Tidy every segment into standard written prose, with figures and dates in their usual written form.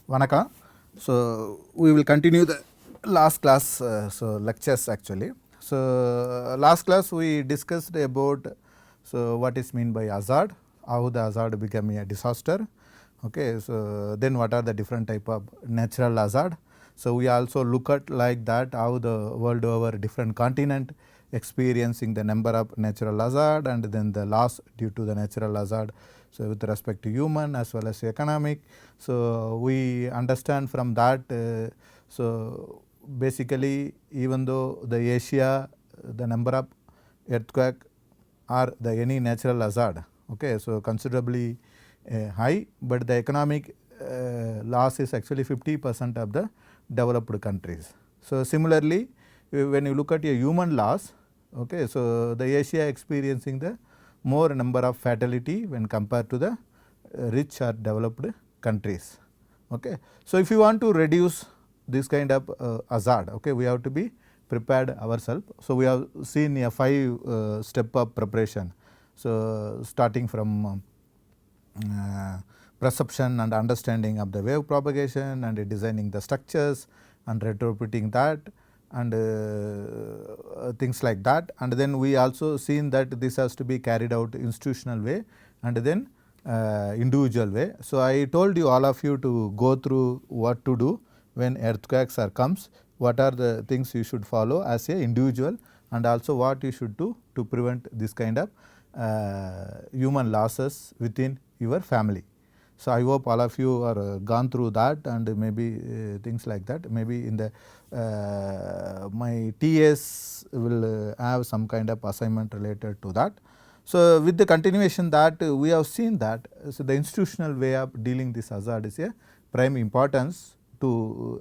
Vanakkam. So we will continue the last class lectures actually. So last class we discussed about what is mean by hazard, how the hazard become a disaster. Okay, so then what are the different type of natural hazard. So we also look at like that how the world over different continent experiencing the number of natural hazard and then the loss due to the natural hazard. So with respect to human as well as economic. So we understand from that. So basically, even though the Asia, the number of earthquake or the any natural hazard, okay, so considerably high, but the economic loss is actually 50% of the developed countries. So similarly, when you look at a human loss, okay, so the Asia experiencing the more number of fatality when compared to the rich or developed countries. Okay. So if you want to reduce this kind of hazard, okay, we have to be prepared ourselves. So we have seen a 5 step of preparation. So starting from perception and understanding of the wave propagation and designing the structures and retrofitting that and things like that. And then we also seen that this has to be carried out institutional way and then individual way. So I told you all of you to go through what to do when earthquakes are comes, what are the things you should follow as a individual and also what you should do to prevent this kind of human losses within your family. So I hope all of you are gone through that and maybe things like that. Maybe in the my TS will have some kind of assignment related to that. So with the continuation that we have seen that so the institutional way of dealing this hazard is a prime importance to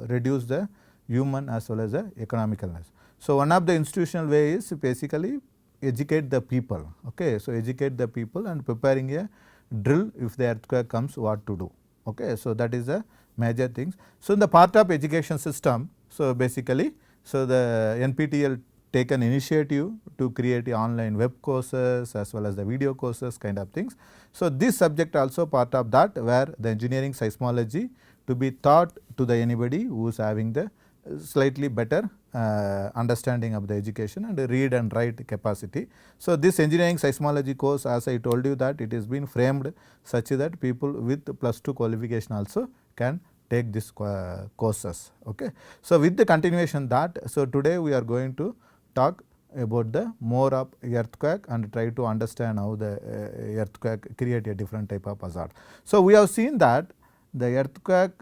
reduce the human as well as the economical loss. So one of the institutional way is basically educate the people. Okay, so educate the people and preparing a drill if the earthquake comes what to do. Okay, so that is the major things. So in the part of education system, so basically, so the NPTEL take an initiative to create online web courses as well as the video courses kind of things. So this subject also part of that where the engineering seismology to be taught to the anybody who is having the slightly better understanding of the education and read and write capacity. So this engineering seismology course, as I told you that it has been framed such that people with +2 qualification also can take this courses. Okay. So with the continuation that, so today we are going to talk about the more of earthquake and try to understand how the earthquake create a different type of hazard. So we have seen that the earthquake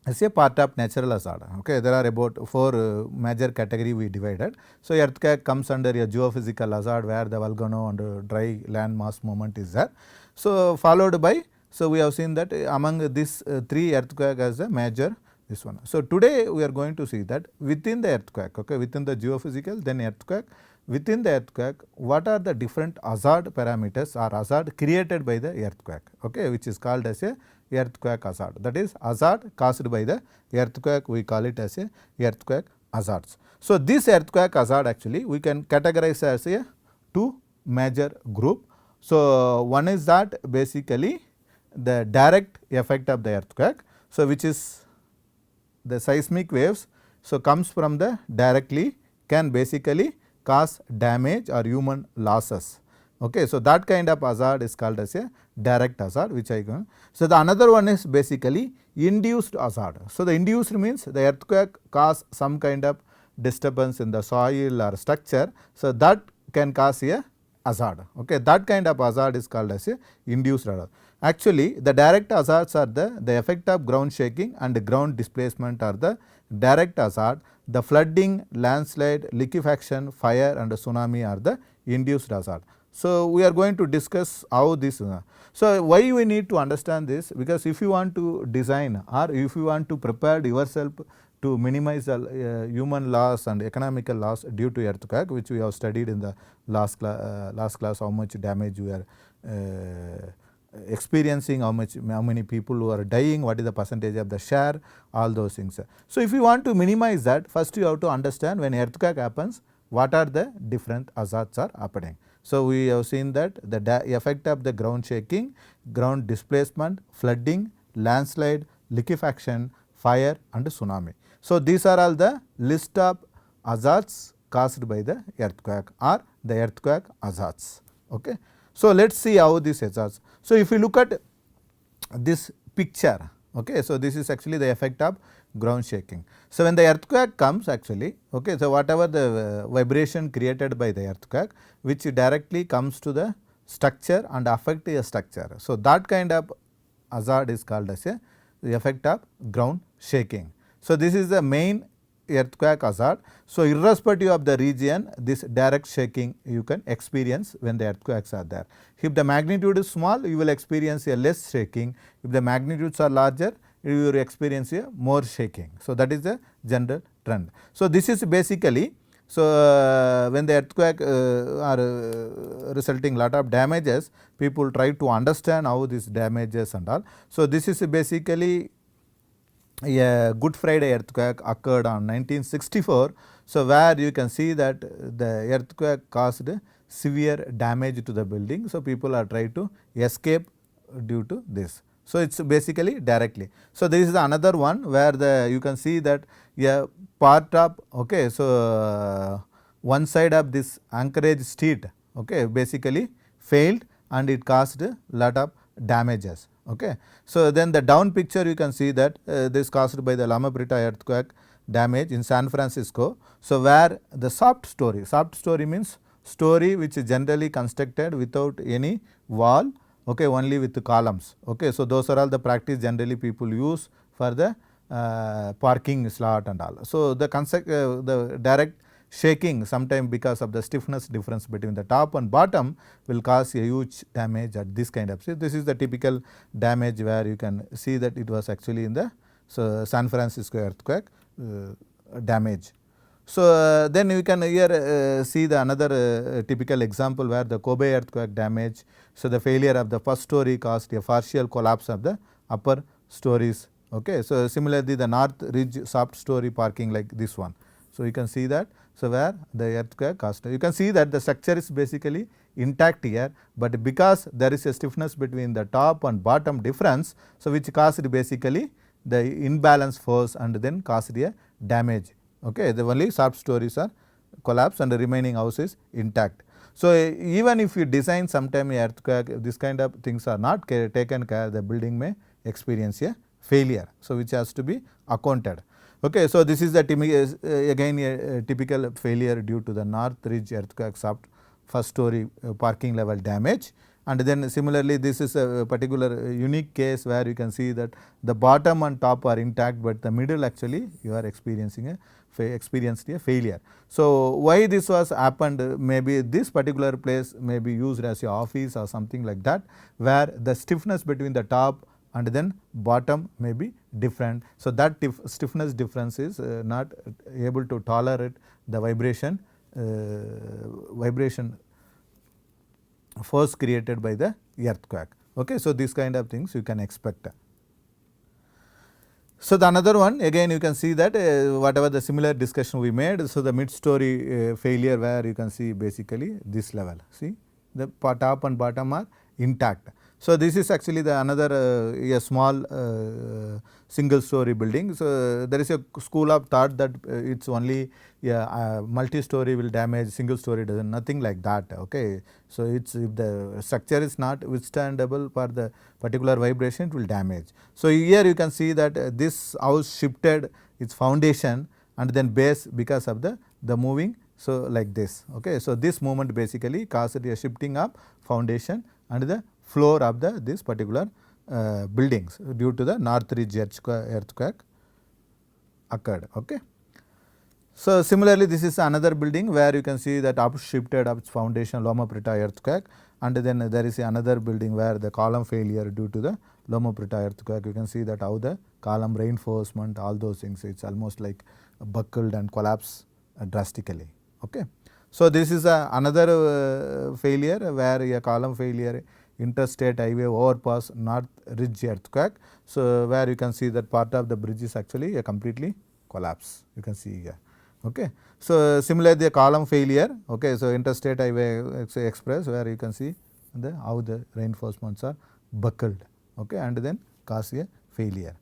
is a part of natural hazard. Okay, there are about 4 major category we divided. So earthquake comes under a geophysical hazard where the volcano and dry land mass movement is there. So followed by, so we have seen that among these 3 earthquake as a major this one. So today we are going to see that within the earthquake, okay, within the geophysical, then earthquake, within the earthquake, what are the different hazard parameters or hazard created by the earthquake, okay, which is called as a earthquake hazard. That is hazard caused by the earthquake, we call it as a earthquake hazards. So this earthquake hazard actually we can categorize as a 2 major group. So one is that basically the direct effect of the earthquake, so which is the seismic waves, so comes from the directly can basically cause damage or human losses. Okay, so that kind of hazard is called as a direct hazard, which I can. So the another one is basically induced hazard. So the induced means the earthquake cause some kind of disturbance in the soil or structure. So that can cause a hazard. Okay, that kind of hazard is called as a induced hazard. Actually, the direct hazards are the effect of ground shaking and ground displacement are the direct hazard. The flooding, landslide, liquefaction, fire and tsunami are the induced hazard. So we are going to discuss how this. So why we need to understand this? Because if you want to design or if you want to prepare yourself to minimize the human loss and economical loss due to earthquake, which we have studied in the last class, how much damage we are experiencing, how many people who are dying, what is the percentage of the share, all those things. So if you want to minimize that, first you have to understand when earthquake happens, what are the different hazards are happening. So we have seen that the effect of the ground shaking, ground displacement, flooding, landslide, liquefaction, fire and tsunami. So, these are all the list of hazards caused by the earthquake or the earthquake hazards. Okay. So, let us see how these hazards. So, if you look at this picture, okay, so this is actually the effect of ground shaking. So, when the earthquake comes actually, okay, so whatever the vibration created by the earthquake which directly comes to the structure and affect a structure. So, that kind of hazard is called as a the effect of ground shaking. So, this is the main earthquake hazard. So, irrespective of the region, this direct shaking you can experience when the earthquakes are there. If the magnitude is small, you will experience a less shaking. If the magnitudes are larger, you will experience a more shaking. So, that is the general trend. So, this is basically, so when the earthquake are resulting lot of damages, people try to understand how these damages and all. So, this is basically a Good Friday earthquake occurred on 1964. So, where you can see that the earthquake caused severe damage to the building. So, people are trying to escape due to this. So, it is basically directly. So, this is another one where the you can see that a part of, okay, so one side of this Anchorage street, okay, basically failed and it caused a lot of damages. Okay. So, then the down picture you can see that this caused by the Loma Prieta earthquake damage in San Francisco. So, where the soft story means story which is generally constructed without any wall, okay, only with the columns. Okay. So, those are all the practice generally people use for the parking slot and all. So, the direct shaking sometime because of the stiffness difference between the top and bottom will cause a huge damage at this kind of. So, this is the typical damage where you can see that it was actually in the San Francisco earthquake damage. So, then you can here see the another typical example where the Kobe earthquake damage. So, the failure of the first story caused a partial collapse of the upper stories. Okay. So, similarly, the North Ridge soft story parking like this one. So, you can see that. So, where the earthquake caused, you can see that the structure is basically intact here, but because there is a stiffness between the top and bottom difference. So, which caused basically the imbalance force and then caused a damage. Okay. The only soft stories are collapsed and the remaining house is intact. So, even if you design sometime a earthquake, this kind of things are not taken care, the building may experience a failure. So, which has to be accounted. Okay. So, this is the again a typical failure due to the North Ridge earthquake soft first story parking level damage. And then similarly, this is a particular unique case where you can see that the bottom and top are intact, but the middle actually you are experiencing experienced a failure. So, why this was happened, maybe this particular place may be used as a office or something like that, where the stiffness between the top and then bottom may be different. So, that stiffness difference is not able to tolerate the vibration force created by the earthquake. Okay. So, these kind of things you can expect. So, the another one again you can see that whatever the similar discussion we made. So, the mid story failure where you can see basically this level, see the top and bottom are intact. So, this is actually the another a small single story building. So, there is a school of thought that it is only multi story will damage, single story does not, nothing like that. Okay. So, it is if the structure is not withstandable for the particular vibration, it will damage. So, here you can see that this house shifted its foundation and then base because of the moving. So, like this. Okay. So, this movement basically caused a shifting of foundation and the floor of this particular buildings due to the North Ridge earthquake occurred. Okay. So, similarly, this is another building where you can see that up shifted of its foundation Loma Prieta earthquake, and then there is another building where the column failure due to the Loma Prieta earthquake. You can see that how the column reinforcement, all those things, it is almost like buckled and collapsed drastically. Okay. So, this is another failure where a column failure interstate highway overpass North Ridge earthquake. So, where you can see that part of the bridge is actually a completely collapse, you can see here. Okay. So, similarly the column failure. Okay. So, interstate highway express where you can see how the reinforcements are buckled, okay, and then cause a failure.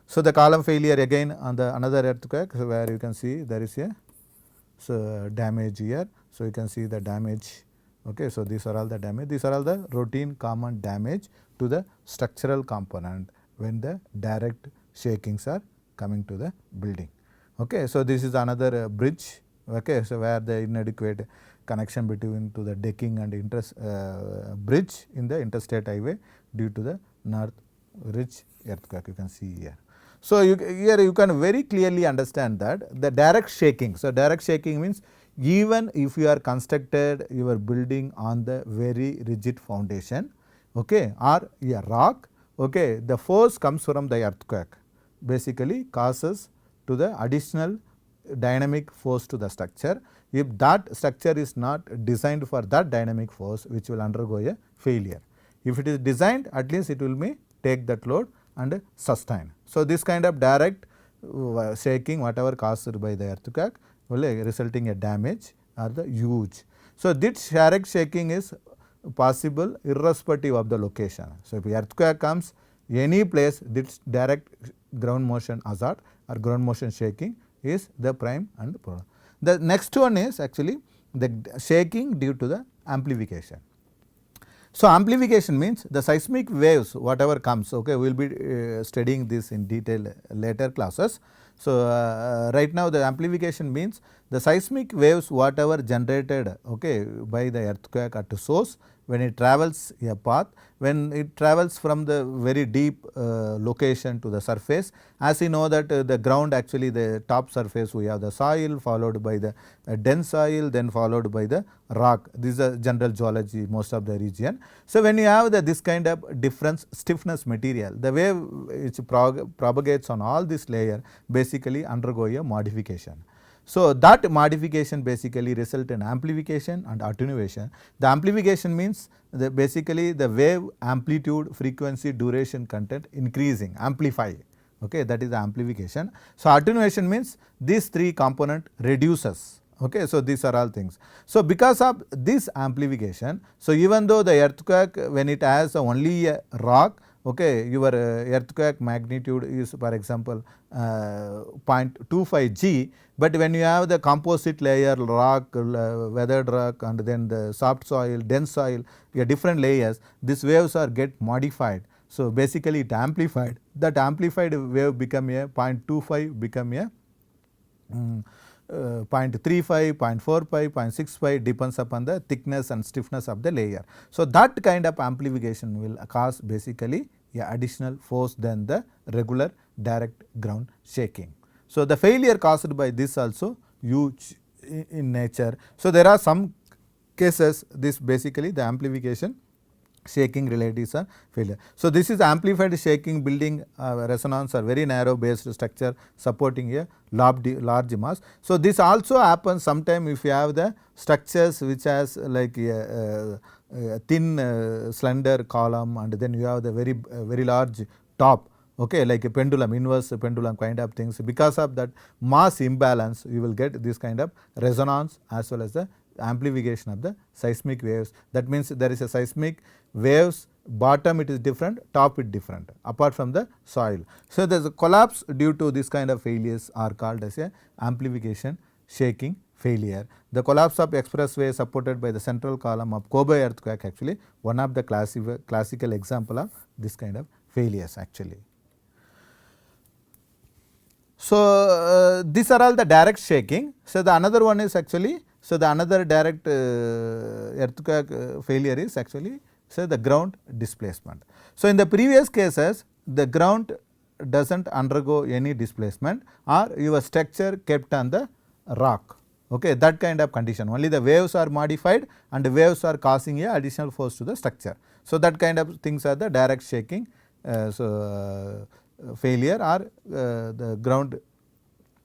So the column failure again on the another earthquake, so where you can see there is a damage here. So you can see the damage. Okay, so these are all the damage. These are all the routine common damage to the structural component when the direct shakings are coming to the building. Okay, so this is another bridge. Okay, so where the inadequate connection between to the decking and bridge in the interstate highway due to the North Ridge earthquake, you can see here. So here you can very clearly understand that the direct shaking. So direct shaking means even if you are constructed your building on the very rigid foundation, okay, or a rock, okay, the force comes from the earthquake, basically causes to the additional dynamic force to the structure. If that structure is not designed for that dynamic force, which will undergo a failure. If it is designed, at least it will be take that load and sustain. So this kind of direct shaking, whatever caused by the earthquake, will resulting a damage or the huge. So this direct shaking is possible irrespective of the location. So if earthquake comes any place, this direct ground motion hazard or ground motion shaking is the prime and problem. The next one is actually the shaking due to the amplification. So amplification means the seismic waves whatever comes, okay, we will be studying this in detail later classes. So right now the amplification means the seismic waves whatever generated, okay, by the earthquake at source, when it travels a path, when it travels from the very deep location to the surface, as you know that the ground actually the top surface we have the soil followed by the dense soil, then followed by the rock. This is a general geology most of the region. So when you have this kind of difference stiffness material, the wave which propagates on all this layer basically undergo a modification. So that modification basically result in amplification and attenuation. The amplification means basically the wave amplitude, frequency, duration, content increasing, amplify. Okay, that is the amplification. So attenuation means these three component reduces. Okay, so these are all things. So because of this amplification, so even though the earthquake when it has only a rock, okay, your earthquake magnitude is for example 0.25 G, but when you have the composite layer, rock, weathered rock and then the soft soil, dense soil, different layers, these waves are get modified. So basically it amplified, that amplified wave become a 0.25 become a 0.35, 0.45, 0.65 depends upon the thickness and stiffness of the layer. So that kind of amplification will cause basically a additional force than the regular direct ground shaking. So the failure caused by this also huge in nature. So there are some cases this basically the amplification shaking relatives are failure. So this is amplified shaking building resonance or very narrow based structure supporting a large mass. So this also happens sometime if you have the structures which has like a thin slender column and then you have the very large top, okay, like a pendulum, inverse pendulum kind of things. Because of that mass imbalance you will get this kind of resonance as well as the amplification of the seismic waves. That means there is a seismic waves, bottom it is different, top it different apart from the soil. So there is a collapse due to this kind of failures are called as a amplification shaking failure. The collapse of expressway supported by the central column of Kobe earthquake actually one of the classical example of this kind of failures actually. So these are all the direct shaking. So the another one is actually, so the another direct earthquake failure is actually the ground displacement. So in the previous cases the ground does not undergo any displacement or your structure kept on the rock, okay, that kind of condition. Only the waves are modified and the waves are causing a additional force to the structure. So that kind of things are the direct shaking failure or the ground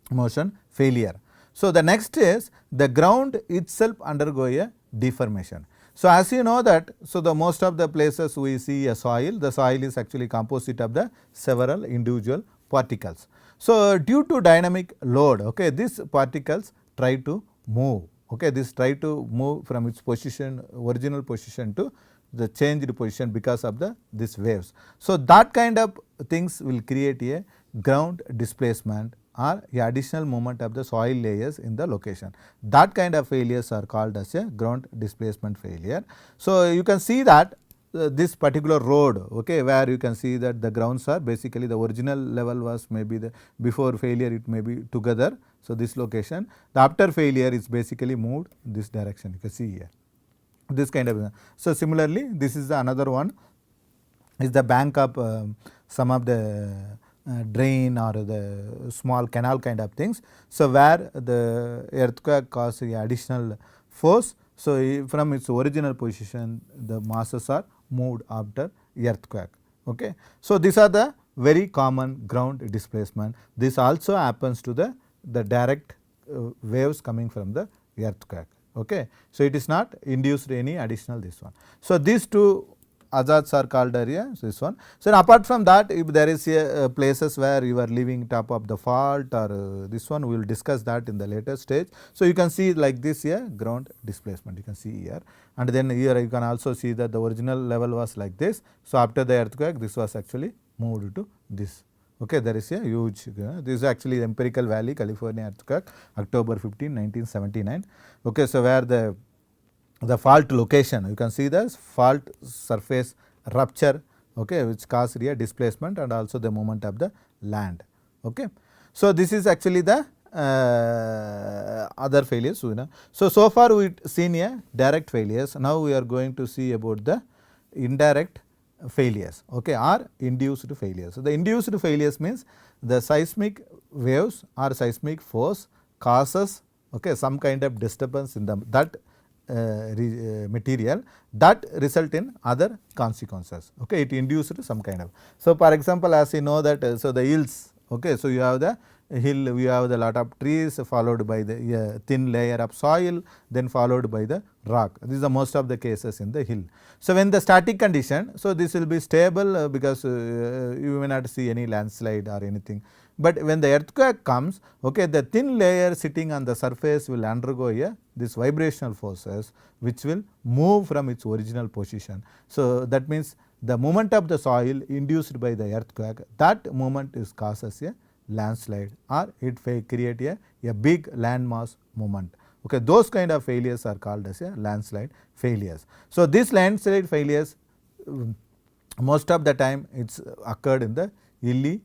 motion failure. So the next is the ground itself undergo a deformation. So as you know that, so the most of the places we see a soil, the soil is actually composite of the several individual particles. So due to dynamic load, okay, these particles try to move, okay, this try to move from its position, original position to the changed position because of these waves. So that kind of things will create a ground displacement or additional movement of the soil layers in the location. That kind of failures are called as a ground displacement failure. So, you can see that this particular road, okay, where you can see that the grounds are basically the original level was maybe the before failure it may be together. So, this location, the after failure is basically moved this direction, you can see here this kind of. So, similarly this is the another one is the bank of some of the drain or the small canal kind of things. So, where the earthquake caused additional force. So, from its original position the masses are moved after earthquake. Okay. So, these are the very common ground displacement. This also happens to the direct waves coming from the earthquake. Okay. So, it is not induced any additional this one. So, these two hazards are called area, so this one. So, apart from that, if there is a places where you are living top of the fault or this one, we will discuss that in the later stage. So, you can see like this here ground displacement, you can see here, and then here you can also see that the original level was like this. So, after the earthquake this was actually moved to this. Okay, there is a huge, this is actually the Empirical Valley, California earthquake, October 15, 1979. Okay, so where the fault location, you can see the fault surface rupture, okay, which caused a displacement and also the movement of the land. Okay. So, this is actually the other failures. So far we seen a direct failures. Now, we are going to see about the indirect failures, okay, or induced failures. So, the induced failures means the seismic waves or seismic force causes, okay, some kind of disturbance in that material that result in other consequences. Okay, it induced some kind of. So, for example, as you know that so the hills, okay, so you have the hill, we have the lot of trees followed by the thin layer of soil, then followed by the rock. This is the most of the cases in the hill. So, when the static condition, so this will be stable because you may not see any landslide or anything. But when the earthquake comes, okay, the thin layer sitting on the surface will undergo this vibrational forces which will move from its original position. So, that means the movement of the soil induced by the earthquake, that movement is causes a landslide or it create a big landmass movement. Okay, those kind of failures are called as a landslide failures. So, these landslide failures most of the time it's occurred in the hilly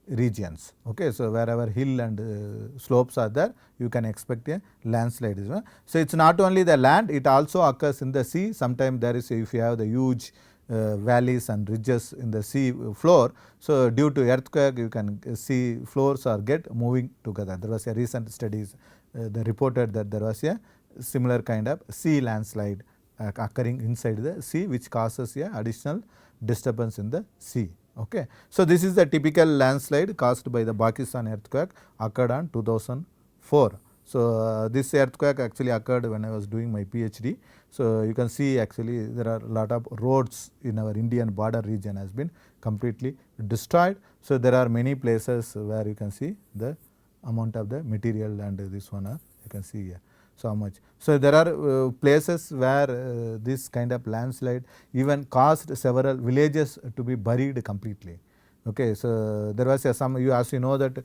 regions. Okay. So, wherever hill and slopes are there, you can expect a landslide. So, it is not only the land, it also occurs in the sea. Sometimes there is, if you have the huge valleys and ridges in the sea floor. So, due to earthquake you can see floors are get moving together. There was a recent studies they reported that there was a similar kind of sea landslide occurring inside the sea, which causes a additional disturbance in the sea. Okay. So, this is the typical landslide caused by the Pakistan earthquake occurred on 2004. So, this earthquake actually occurred when I was doing my PhD. So, you can see actually there are a lot of roads in our Indian border region has been completely destroyed. So, there are many places where you can see the amount of the material and this one you can see here. So much. So, there are places where this kind of landslide even caused several villages to be buried completely. Okay. So, there was some, you as you know that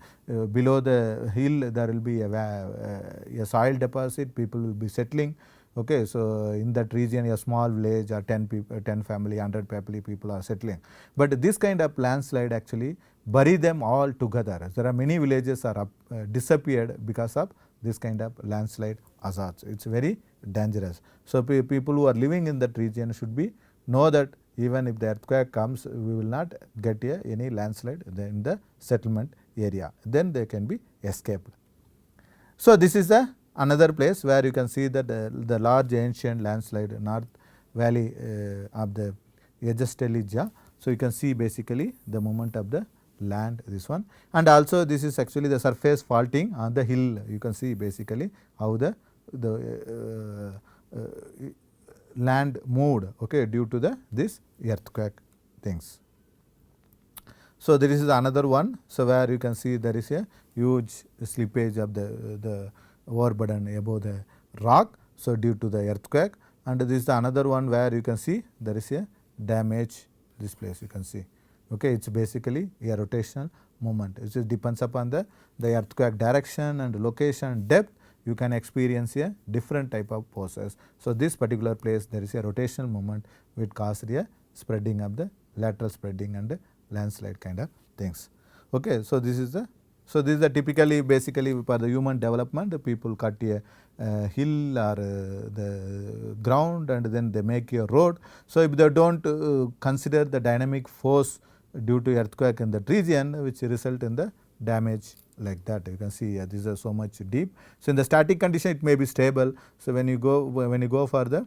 below the hill there will be a soil deposit, people will be settling. Okay. So, in that region a small village or 10 people, 10 family, 100 people are settling. But this kind of landslide actually bury them all together. There are many villages are disappeared because of this kind of landslide hazards. It is very dangerous. So, people who are living in that region should be know that even if the earthquake comes, we will not get any landslide in the settlement area, then they can be escaped. So, this is the another place where you can see that the large ancient landslide North Valley of the Ejesteligia. So, you can see basically the movement of the land, this one, and also this is actually the surface faulting on the hill. You can see basically how the land moved, okay, due to this earthquake things. So, there is another one. So, where you can see there is a huge slippage of the overburden above the rock. So, due to the earthquake, and this is another one where you can see there is a damage this place you can see. Okay, it is basically a rotational moment. It just depends upon the earthquake direction and location, depth. You can experience a different type of forces. So, this particular place there is a rotational moment which causes a spreading of the lateral spreading and landslide kind of things. Okay. So, this is the typically basically for the human development, the people cut a hill or the ground and then they make a road. So, if they do not consider the dynamic force due to earthquake in that region, which result in the damage like that. You can see this is so much deep. So, in the static condition it may be stable. So, when you go for the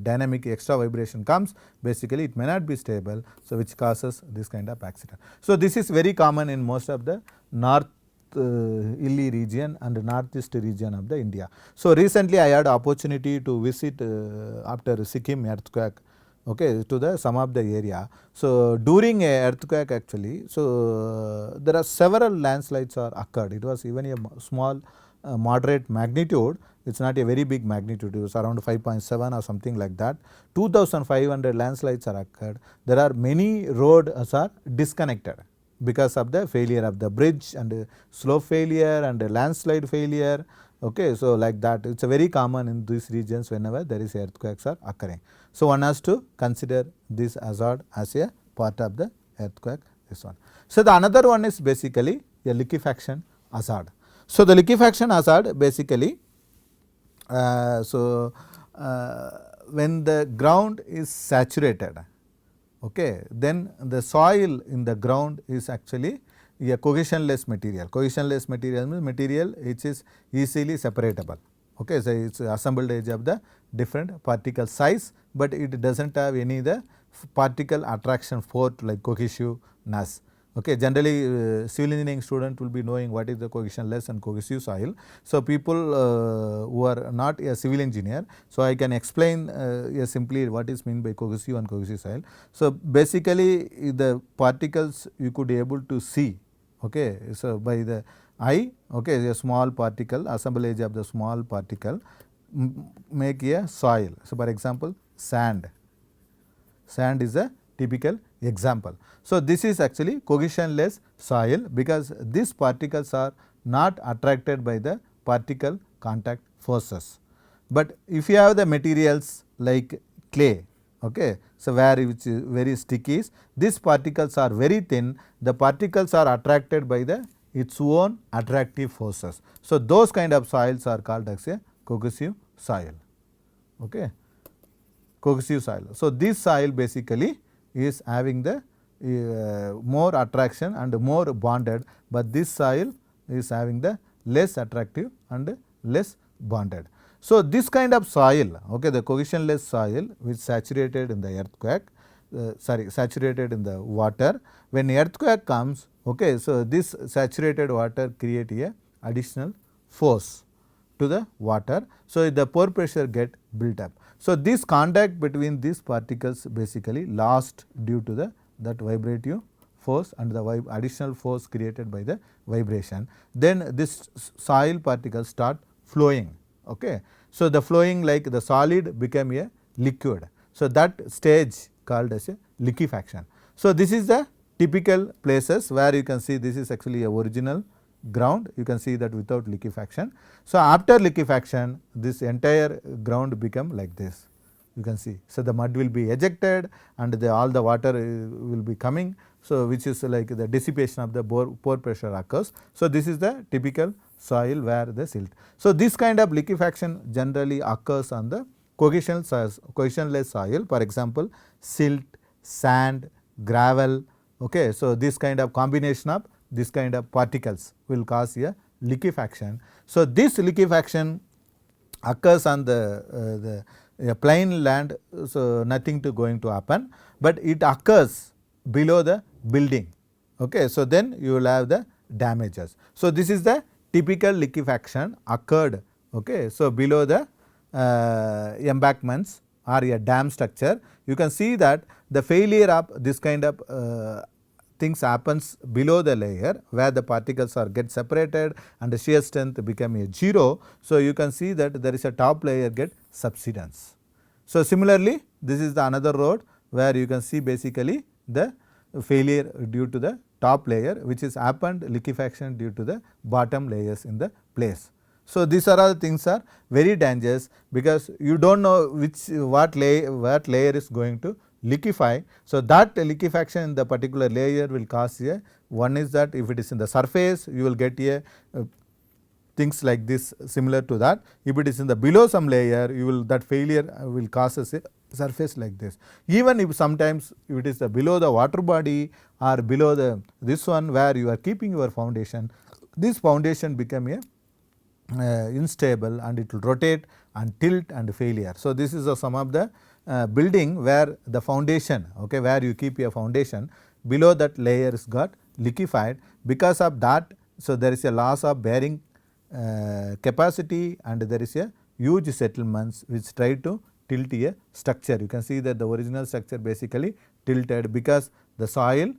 dynamic extra vibration comes, basically it may not be stable. So, which causes this kind of accident. So, this is very common in most of the north hilly region and northeast region of the India. So, recently I had opportunity to visit after Sikkim earthquake, okay, to the some of the area. So, during a earthquake actually, so there are several landslides are occurred. It was even a small moderate magnitude. It is not a very big magnitude, it was around 5.7 or something like that. 2500 landslides are occurred. There are many roads are disconnected because of the failure of the bridge and slope failure and landslide failure. Okay. So, like that it is very common in these regions whenever there is earthquakes are occurring. So, one has to consider this hazard as a part of the earthquake, this one. So, the another one is basically a liquefaction hazard. So, the liquefaction hazard basically when the ground is saturated, okay, then the soil in the ground is actually a cohesionless material. Cohesionless material means material which is easily separable. Okay. So, it is assembled edge of the different particle size, but it does not have any the particle attraction force like cohesiveness. Okay. Generally civil engineering student will be knowing what is the cohesionless and cohesive soil. So, people who are not a civil engineer, so I can explain simply what is meant by cohesive and cohesive soil. So, basically the particles you could able to see, okay. So, by the eye, okay, a small particle, assemblage of the small particle make a soil. So, for example sand is a typical example. So, this is actually cohesionless soil because these particles are not attracted by the particle contact forces. But if you have the materials like clay, okay, so where which is very sticky, these particles are very thin, the particles are attracted by the its own attractive forces. So, those kind of soils are called as a cohesive soil. Okay. Cohesive soil. So, this soil basically is having the more attraction and more bonded, but this soil is having the less attractive and less bonded. So, this kind of soil, okay, the cohesionless soil which saturated in the earthquake, saturated in the water, when earthquake comes, okay, so this saturated water create a additional force to the water. So, the pore pressure get built up. So, this contact between these particles basically lost due to the that vibrative force and the additional force created by the vibration. Then this soil particles start flowing. Okay. So, the flowing like the solid become a liquid. So, that stage called as a liquefaction. So, this is the typical places where you can see this is actually a original ground, you can see that without liquefaction. So, after liquefaction this entire ground become like this, you can see. So, the mud will be ejected and all the water will be coming. So, which is like the dissipation of the pore pressure occurs. So, this is the typical soil where the silt. So, this kind of liquefaction generally occurs on the cohesionless soil, for example silt, sand, gravel. Okay. So, this kind of combination of this kind of particles will cause a liquefaction. So, this liquefaction occurs on the plain land, so nothing to going to happen, but it occurs below the building. Okay. So, then you will have the damages. So, this is the typical liquefaction occurred, okay. So, below the embankments or a dam structure, you can see that the failure of this kind of things happens below the layer where the particles are get separated and the shear strength become a 0. So, you can see that there is a top layer get subsidence. So, similarly this is the another road where you can see basically the failure due to the top layer, which is happened liquefaction due to the bottom layers in the place. So these are all things are very dangerous, because you don't know what layer is going to liquefy. So that liquefaction in the particular layer will cause a, one is that if it is in the surface, you will get a things like this similar to that. If it is in the below some layer, you will, that failure will cause a surface like this. Even if sometimes if it is the below the water body or below the this one where you are keeping your foundation, this foundation become a unstable, and it will rotate and tilt and failure. So this is some of the building where the foundation, okay, where you keep your foundation, below that layer is got liquefied. Because of that, so there is a loss of bearing capacity, and there is a huge settlements which try to tilt a structure. You can see that the original structure basically tilted because the soil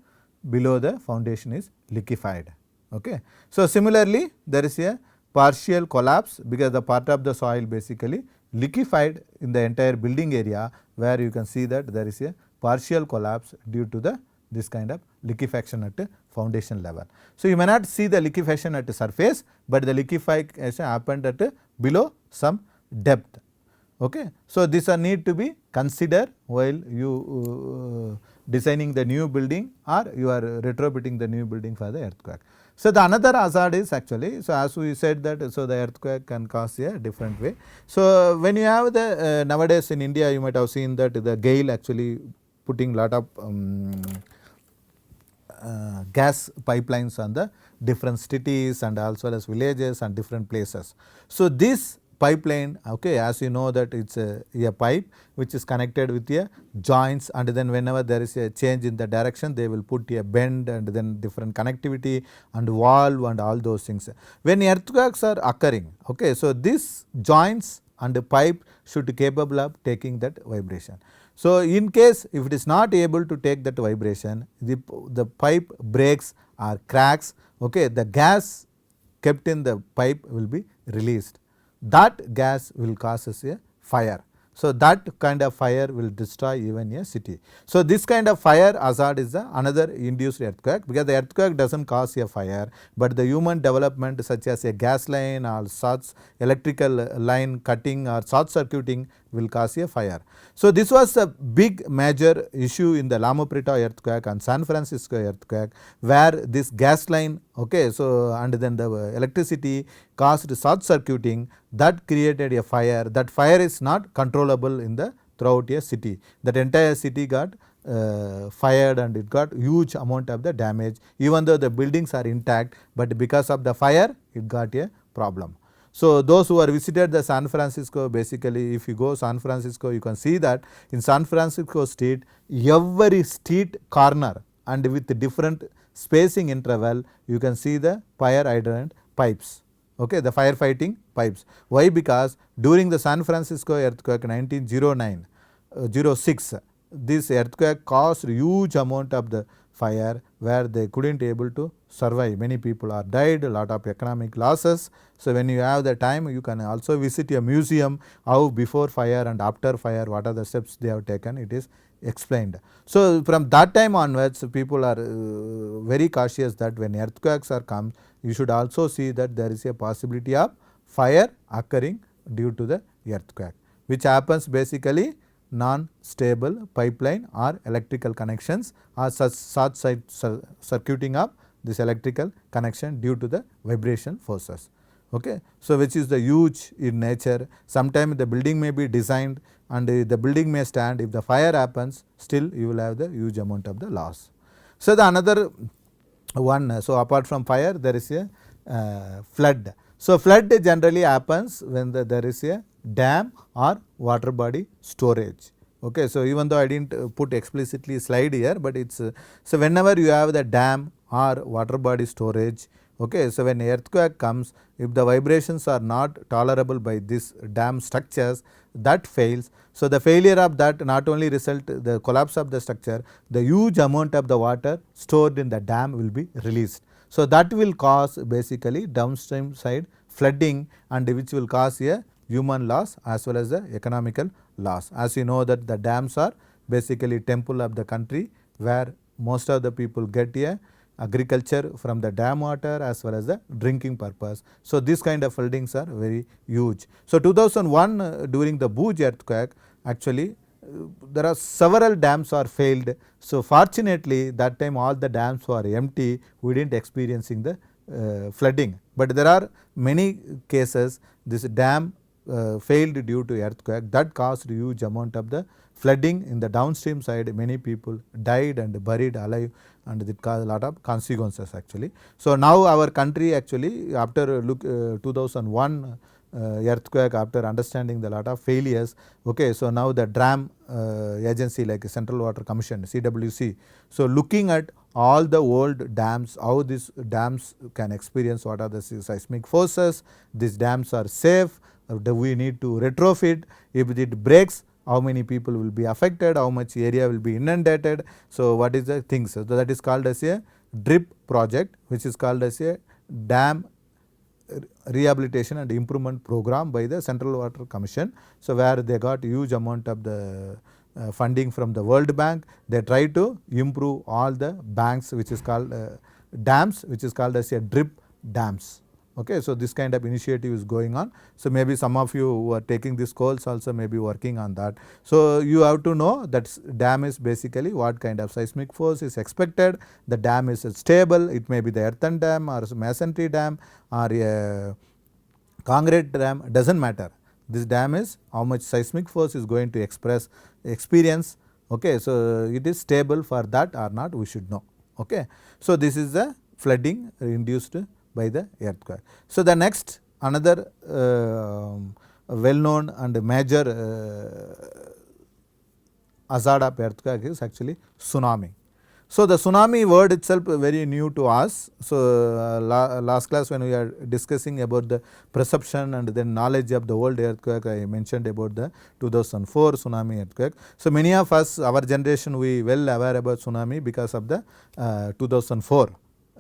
below the foundation is liquefied. Okay. So similarly, there is a partial collapse because the part of the soil basically liquefied in the entire building area, where you can see that there is a partial collapse due to the this kind of liquefaction at foundation level. So you may not see the liquefaction at the surface, but the liquefaction happened at below some depth. Okay. So these are need to be considered while you designing the new building, or you are retrofitting the new building for the earthquake. So the another hazard is actually, so as we said that, so the earthquake can cause a different way. So when you have the nowadays in India, you might have seen that the GAIL actually putting lot of gas pipelines on the different cities and as well as villages and different places. So this pipeline, okay, as you know that it's a pipe which is connected with a joints, and then whenever there is a change in the direction, they will put a bend and then different connectivity and valve and all those things. When earthquakes are occurring, okay, so these joints and the pipe should be capable of taking that vibration. So in case if it is not able to take that vibration, the pipe breaks or cracks, okay, the gas kept in the pipe will be released. That gas will cause us a fire. So that kind of fire will destroy even a city. So this kind of fire hazard is another induced earthquake, because the earthquake doesn't cause a fire, but the human development such as a gas line or such electrical line cutting or short circuiting will cause a fire. So this was a big major issue in the Loma Prieta earthquake and San Francisco earthquake, where this gas line, okay, so and then the electricity caused short circuiting, that created a fire. That fire is not controllable in the throughout a city. That entire city got fired, and it got huge amount of the damage, even though the buildings are intact, but because of the fire it got a problem. So those who are visited the San Francisco, basically if you go San Francisco, you can see that in San Francisco street, every street corner and with different spacing interval, you can see the fire hydrant pipes, okay, the firefighting pipes. Why? Because during the San Francisco earthquake 1909-06, this earthquake caused huge amount of the fire, where they couldn't able to survive. Many people are died, a lot of economic losses. So when you have the time, you can also visit a museum, how before fire and after fire, what are the steps they have taken, it is explained. So from that time onwards, people are very cautious that when earthquakes are come, you should also see that there is a possibility of fire occurring due to the earthquake, which happens basically non-stable pipeline or electrical connections, or such circuiting of this electrical connection due to the vibration forces. Okay. So which is the huge in nature. Sometimes the building may be designed and the building may stand. If the fire happens, still you will have the huge amount of the loss. So the another one, so apart from fire, there is a flood. So flood generally happens when there is a dam or water body storage. Okay. So even though I didn't put explicitly slide here, but it's so whenever you have the dam or water body storage, okay, so when earthquake comes, if the vibrations are not tolerable by this dam structures, that fails. So the failure of that not only result the collapse of the structure, the huge amount of the water stored in the dam will be released. So that will cause basically downstream side flooding, and which will cause a human loss as well as the economical loss. As you know that the dams are basically temple of the country, where most of the people get a agriculture from the dam water as well as the drinking purpose. So these kind of floodings are very huge. So 2001 during the Bhuj earthquake, actually there are several dams are failed. So fortunately that time all the dams were empty, we didn't experiencing the flooding. But there are many cases this dam failed due to earthquake that caused huge amount of the flooding in the downstream side. Many people died and buried alive, and it caused a lot of consequences actually. So now our country actually after 2001 earthquake, after understanding the lot of failures, okay, so now the dam agency like Central Water Commission CWC, so looking at all the old dams, how these dams can experience, what are the seismic forces, these dams are safe, do we need to retrofit, if it breaks how many people will be affected, how much area will be inundated. So what is the things, so that is called as a DRIP project, which is called as a dam rehabilitation and improvement program by the Central Water Commission. So where they got huge amount of the funding from the World Bank, they try to improve all the banks which is called dams, which is called as a DRIP dams. Okay, so this kind of initiative is going on. So maybe some of you who are taking this course also may be working on that. So you have to know that dam is basically what kind of seismic force is expected. The dam is stable, it may be the earthen dam or masonry dam or a concrete dam, doesn't matter. This dam is how much seismic force is going to experience. Okay, so it is stable for that or not, we should know. Okay, so this is the flooding induced by the earthquake. So the next another well known and major hazard of earthquake is actually tsunami. So the tsunami word itself very new to us. So last class when we are discussing about the perception and then knowledge of the world earthquake, I mentioned about the 2004 tsunami earthquake. So many of us, our generation, we well aware about tsunami because of the 2004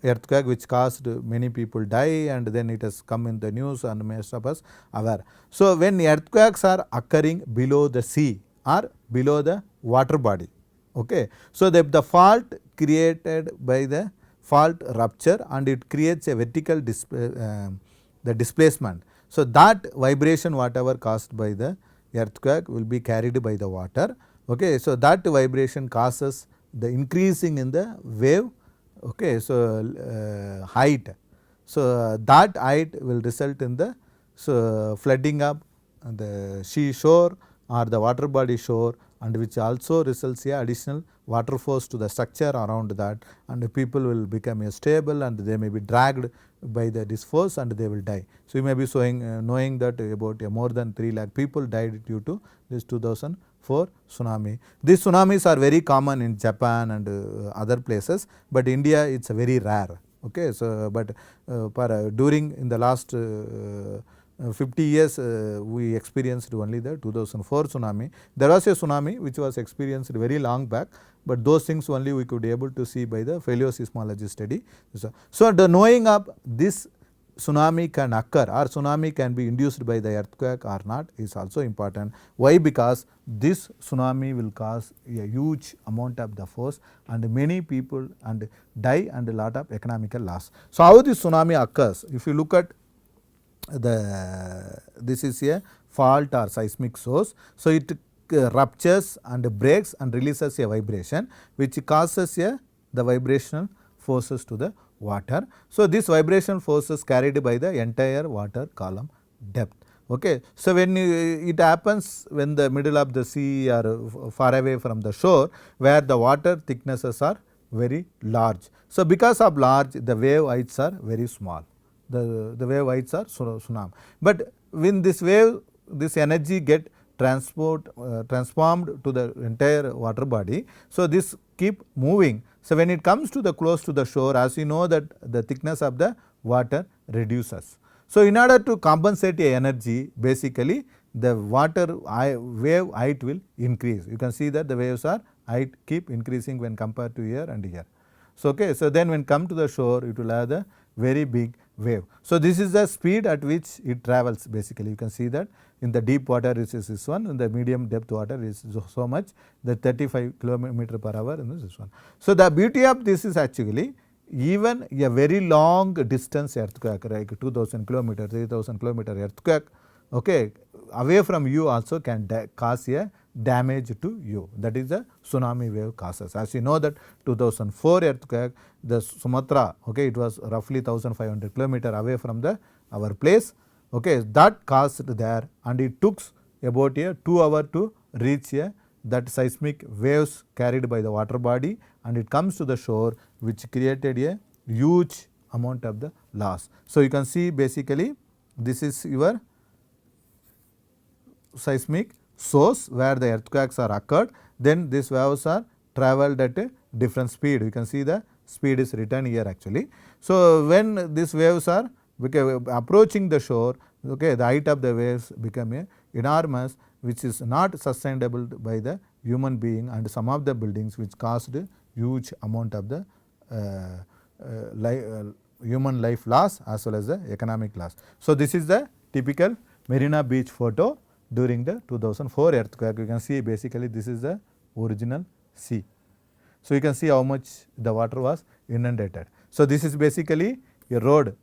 earthquake, which caused many people die, and then it has come in the news and most of us aware. So when earthquakes are occurring below the sea or below the water body, okay, so the fault created by the fault rupture and it creates a vertical the displacement. So that vibration whatever caused by the earthquake will be carried by the water. Okay, so that vibration causes the increasing in the wave. Okay, so height. So that height will result in the flooding up the seashore or the water body shore, and which also results in additional water force to the structure around that, and the people will become stable and they may be dragged by this force and they will die. So you may be knowing that about more than 3 lakh people died due to this 2004 tsunami. These tsunamis are very common in Japan and other places, but India it's very rare. Okay, so but during in the last 50 years we experienced only the 2004 tsunami. There was a tsunami which was experienced very long back, but those things only we could able to see by the paleoseismology study. So the knowing of this tsunami can occur or tsunami can be induced by the earthquake or not is also important. Why? Because this tsunami will cause a huge amount of the force and many people and die and a lot of economical loss. So how this tsunami occurs? If you look at this is a fault or seismic source. So it ruptures and breaks and releases a vibration which causes the vibrational forces to the water. So this vibration forces carried by the entire water column depth. Okay. So when it happens when the middle of the sea or far away from the shore where the water thicknesses are very large. So because of large, the wave heights are very small. The wave heights are tsunami. But when this wave, this energy get transformed to the entire water body. So this keep moving. So when it comes to the close to the shore, as you know that the thickness of the water reduces. So in order to compensate a energy, basically the water wave height will increase. You can see that the waves are height keep increasing when compared to here and here. So okay, so then when come to the shore, it will have the very big wave. So this is the speed at which it travels basically. You can see that in the deep water is this one, in the medium depth water is so much, the 35 km per hour in this one. So the beauty of this is actually even a very long distance earthquake, like 2000 kilometer, 3000 kilometer earthquake, okay, away from you also can cause a damage to you. That is the tsunami wave causes. As you know that 2004 earthquake, the Sumatra, okay, it was roughly 1500 kilometer away from our place, okay, that caused there, and it took about a 2 hours to reach that seismic waves carried by the water body, and it comes to the shore, which created a huge amount of the loss. So you can see basically this is your seismic source where the earthquakes are occurred. Then these waves are traveled at a different speed. You can see the speed is written here actually. So when these waves are approaching the shore, okay, the height of the waves become enormous, which is not sustainable by the human being, and some of the buildings which caused huge amount of the human life loss as well as the economic loss. So this is the typical Marina Beach photo during the 2004 earthquake. You can see basically this is the original sea. So you can see how much the water was inundated. So this is basically a road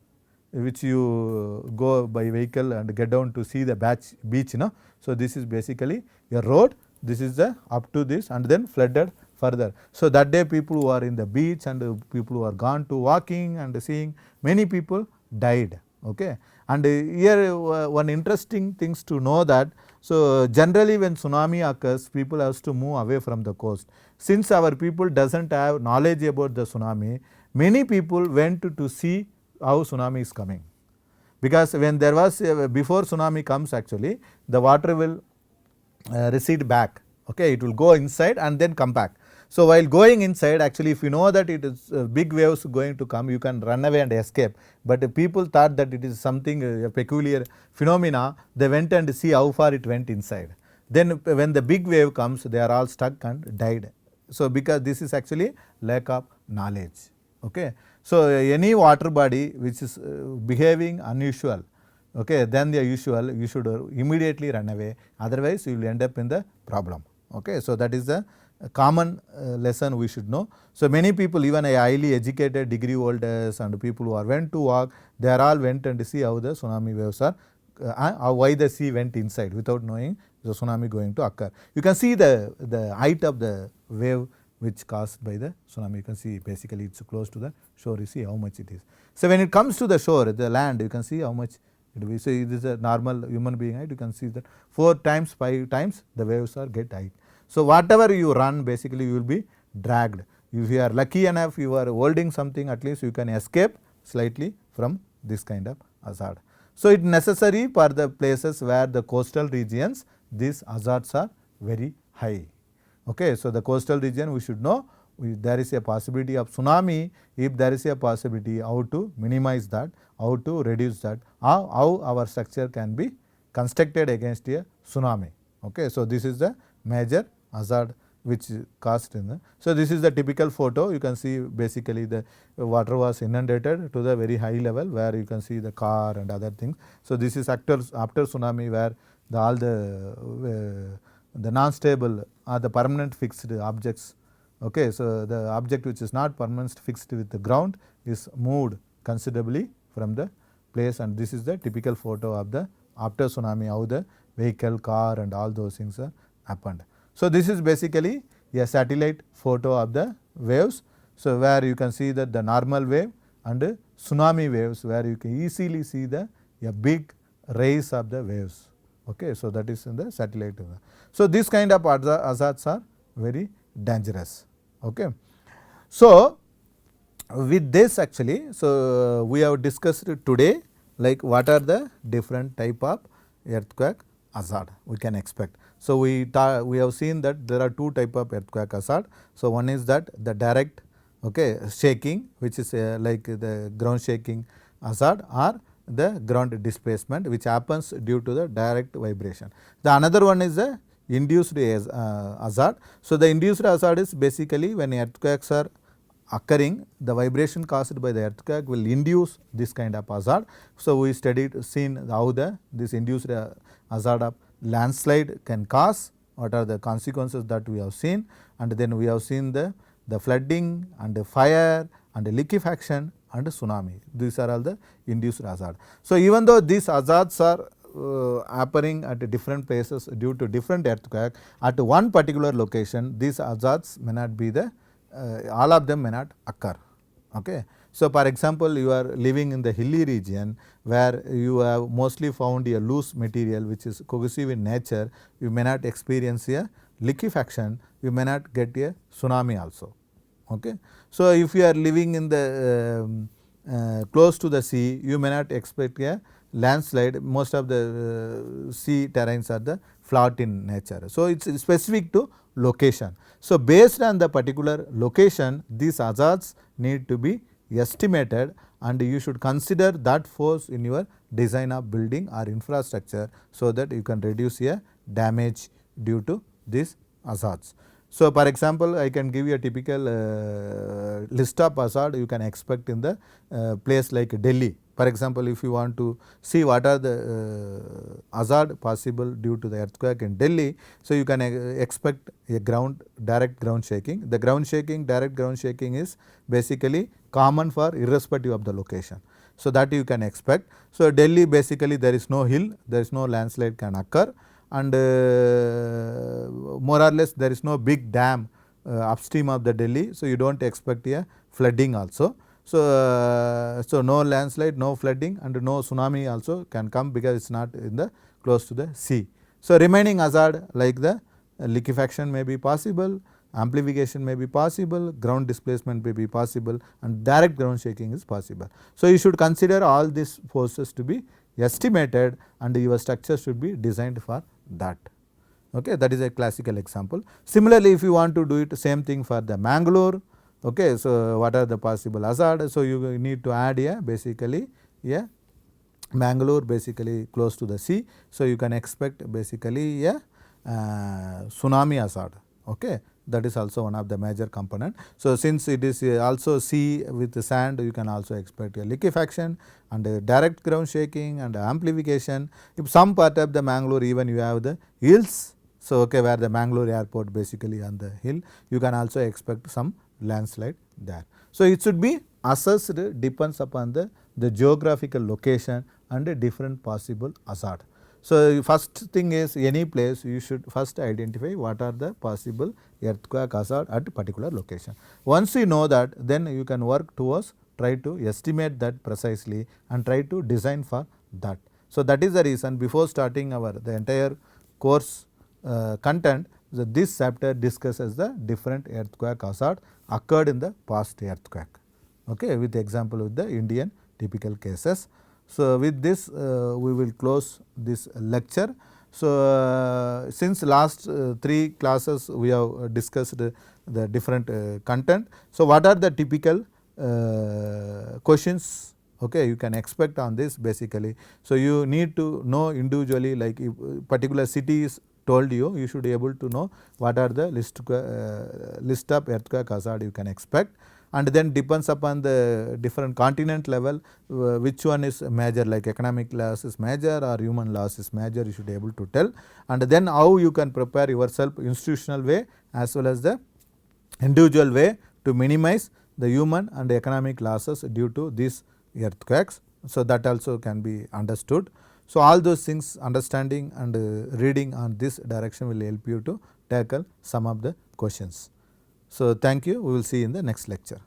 which you go by vehicle and get down to see the beach. No? So this is basically a road. This is the up to this, and then flooded further. So that day people who are in the beach and people who are gone to walking and seeing, many people died. Okay. And here one interesting things to know that, so generally when tsunami occurs, people have to move away from the coast. Since our people doesn't have knowledge about the tsunami, many people went to see how tsunami is coming. Because when there was before tsunami comes, actually the water will recede back, okay, it will go inside and then come back. So while going inside, actually if you know that it is big waves going to come, you can run away and escape. But people thought that it is something a peculiar phenomena, they went and see how far it went inside. Then when the big wave comes, they are all stuck and died. So because this is actually lack of knowledge. Okay. So any water body which is behaving unusual, okay, then the usual, you should immediately run away, otherwise you will end up in the problem. Okay. So that is the common lesson we should know. So many people, even a highly educated degree holders and people who are went to walk, they are all went and see how the tsunami waves are, why the sea went inside without knowing the tsunami going to occur. You can see the height of the wave which caused by the tsunami. You can see basically it's close to the shore, you see how much it is. So when it comes to the shore, the land, you can see how much it will be. So it is a normal human being height, you can see that 4 times, 5 times the waves are get height. So whatever you run, basically you will be dragged. If you are lucky enough, you are holding something, at least you can escape slightly from this kind of hazard. So it is necessary for the places where the coastal regions, these hazards are very high. Okay. So the coastal region, we should know there is a possibility of tsunami. If there is a possibility, how to minimize that, how to reduce that, how our structure can be constructed against a tsunami. Okay. So this is the major hazard which caused in the. So this is the typical photo. You can see basically the water was inundated to the very high level, where you can see the car and other things. So this is after tsunami, where all the non-stable or the permanent fixed objects. Okay. So the object which is not permanent fixed with the ground is moved considerably from the place, and this is the typical photo of the after tsunami, how the vehicle, car and all those things are happened. So this is basically a satellite photo of the waves. So where you can see that the normal wave and tsunami waves, where you can easily see a big rise of the waves. Okay. So that is in the satellite. So this kind of hazards are very dangerous. Okay. So with this actually, so we have discussed today like what are the different type of earthquake hazard we can expect. So we have seen that there are 2 type of earthquake hazard. So one is that the direct, okay, shaking, which is like the ground shaking hazard, or the ground displacement which happens due to the direct vibration. The another one is the induced hazard. So the induced hazard is basically when earthquakes are occurring, the vibration caused by the earthquake will induce this kind of hazard. So we seen how this induced hazard of landslide can cause, what are the consequences that we have seen, and then we have seen the flooding and the fire and liquefaction and tsunami. These are all the induced hazard. So, even though these hazards are appearing at different places due to different earthquake, at one particular location these hazards may not be the all of them may not occur. Okay. So, for example, you are living in the hilly region where you have mostly found a loose material which is cohesive in nature, you may not experience a liquefaction, you may not get a tsunami also. Okay. So, if you are living in the close to the sea, you may not expect a landslide. Most of the sea terrains are the flat in nature. So, it is specific to location. So, based on the particular location, these hazards need to be estimated, and you should consider that force in your design of building or infrastructure, so that you can reduce a damage due to these hazards. So, for example, I can give you a typical list of hazard you can expect in the place like Delhi. For example, if you want to see what are the hazard possible due to the earthquake in Delhi, so you can expect a direct ground shaking. The direct ground shaking is basically common for irrespective of the location. So, that you can expect. So, Delhi basically there is no hill, there is no landslide can occur, and more or less there is no big dam upstream of the Delhi. So, you do not expect a flooding also. So, so no landslide, no flooding, and no tsunami also can come because it is not in the close to the sea. So, remaining hazard like the liquefaction may be possible, amplification may be possible, ground displacement may be possible, and direct ground shaking is possible. So, you should consider all these forces to be estimated, and your structure should be designed for that. Okay, that is a classical example. Similarly, if you want to do it same thing for the Mangalore. Okay, so what are the possible hazard? So, you need to add a basically a Mangalore basically close to the sea. So, you can expect basically a tsunami hazard. Okay, that is also one of the major component. So, since it is also sea with the sand, you can also expect a liquefaction and a direct ground shaking and amplification. If some part of the Mangalore even you have the hills, so okay, where the Mangalore airport basically on the hill, you can also expect some landslide there. So, it should be assessed depends upon the geographical location and a different possible hazard. So, first thing is any place you should first identify what are the possible earthquake hazard at a particular location. Once you know that, then you can work towards try to estimate that precisely and try to design for that. So, that is the reason before starting the entire course content, this chapter discusses the different earthquake hazard occurred in the past earthquake, okay, with the example of the Indian typical cases. So, with this we will close this lecture. So, since last 3 classes we have discussed the different content. So, what are the typical questions, okay, you can expect on this basically. So, you need to know individually, like if particular city is told you, you should be able to know what are the list of earthquake hazard you can expect, and then depends upon the different continent level which one is major, like economic loss is major or human loss is major, you should be able to tell, and then how you can prepare yourself institutional way as well as the individual way to minimize the human and economic losses due to these earthquakes. So, that also can be understood. So, all those things understanding and reading on this direction will help you to tackle some of the questions. So, thank you. We will see in the next lecture.